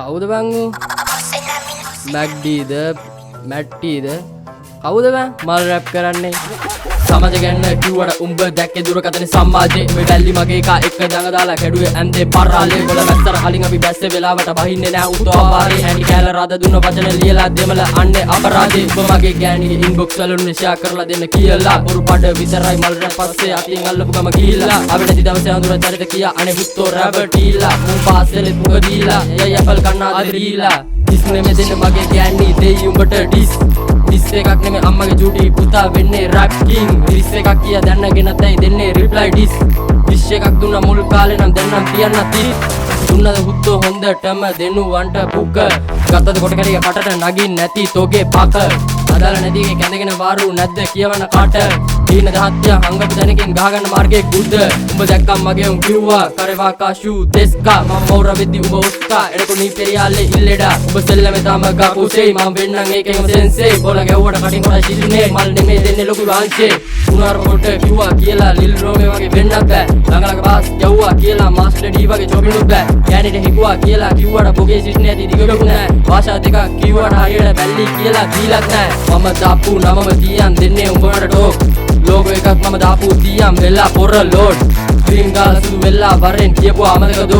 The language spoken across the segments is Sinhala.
කවුද බං ඌ? මැක්ඩීද මැට්ටීද කවුද බං මල් රැප් කරන්නේ? සමාජ ගැන කිව්වට උඹ දැක්කේ දුරකථන සමාජේ මේ වැල්ලි මගේ එකා එක දඟ දාලා කැඩුවේ ඇන්දේ පරාලේ ගොඩ වැස්සර කලින් අපි බැස්සේ වෙලාවට බහින්නේ නෑ උතෝ පාරේ ඇනි කැල රද දුන්න වචන ලියලා දෙමළ අන්නේ අපරාධේ උඹ මගේ ගෑණිගේ ඉන්බොක්ස් වලින් ෂෙයා කරලා දෙන්න කියලා බොරු පඩ විතරයි මල් රැප් පස්සේ අතින් අල්ලපු ගම ගිහිල්ලා අපි නැති දවසේ අඳුර චරිත කියා අනේ හුත්තෝ රැබටීලා මුන් පාසලේ පුග දීලා යයි ඇපල් කන්නාද රීලා කිස් නෙමෙ දෙන්න මගේ ගෑණි දෙයි උඹට ඩිස් එකක් නෙමෙයි අම්මගේ චූටි පුතා වෙන්නේ රැප් කිං 30 එකක් කියා දැන්නගෙන තැයි දෙන්නේ රිප්ලයි ඩිස් එකක් දුන්න මුල් කාලේ නම් දැන්නම් කියන්න දුන්නද හුත්තෝ හොඳටම දෙනුවන්ට පුක ගත්තද කොට කැරිය කටට නගින් නැති තෝගේ පක අදාල නැතිගේ කැඳගෙන වාරු නැද්ද කියවන කට දීන දහත්ය හංගපු දැනකින් ගහගන්න මාර්ගයේ කුද්ද උඹ දැක්කම් මගේ උන් කිව්වා කරවා කාෂු දෙස්කා මම මෝර වෙද්දි උඹ ඔස්කා එඩකු නී පෙරියාලේ ඉල්ලෙඩා උඹ සෙල්ලමේ තම ගකුසේ මම වෙන්නම් ඒකෙම සෙන්සේ බෝල ගැව්වට කටින් කොට සිටිනේ මල් නෙමේ දෙන්නේ ලොකු වංශේ උනාර කොට කිව්වා කියලා ලිල් රෝමේ වගේ වෙන්නත් බෑ ළඟ බාස් යව්වා කියලා මාස්ටර් ඩී වගේ චොබිනුත් බෑ ගෑනිට හිකුවා කියලා කිව්වට බොගේ සිටිනේ ඇති දිගටු නෑ භාෂා දෙකක් කිව්වට හරියට බැල්ලි කියලා දීලත් නෑ මම දාපු නමම තියන් දෙන්නේ උඹට ටෝක් ලෝගෝ එකක් මම දාපු තියන් වෙලා පොර ලෝඩ් ඩ්‍රීම් ගාලා සුදු වෙලා වරෙන් කියපුවා අමතකද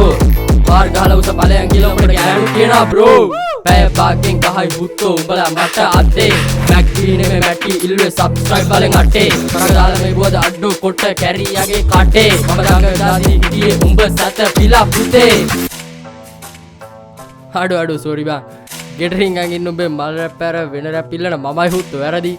පාර් ගහලා උස ඵලයන් කියලා උඹට ගෑනු කියනවා බ්‍රෝ පැය භාගෙන් ගහයි හුත්තෝ උඹලා මට අද්දේ මැක්ඩී නෙමෙයි මැටි ඉල්ලුවේ සබ්ස්ක්‍රයිබ් බලෙන් අටේ කරක දාලා මේ බුවද අඩු කොට කැරියාගේ කටේ මම දාගෙන දාදී හිටියේ උඹ සත පිලා පුතේ අඩු සෝරි බා ගෙටරින් ගින් උඹේ මල් රැප් පැර වෙන රැප් ඉල්ලන මමයි හුත්තෝ වැරදි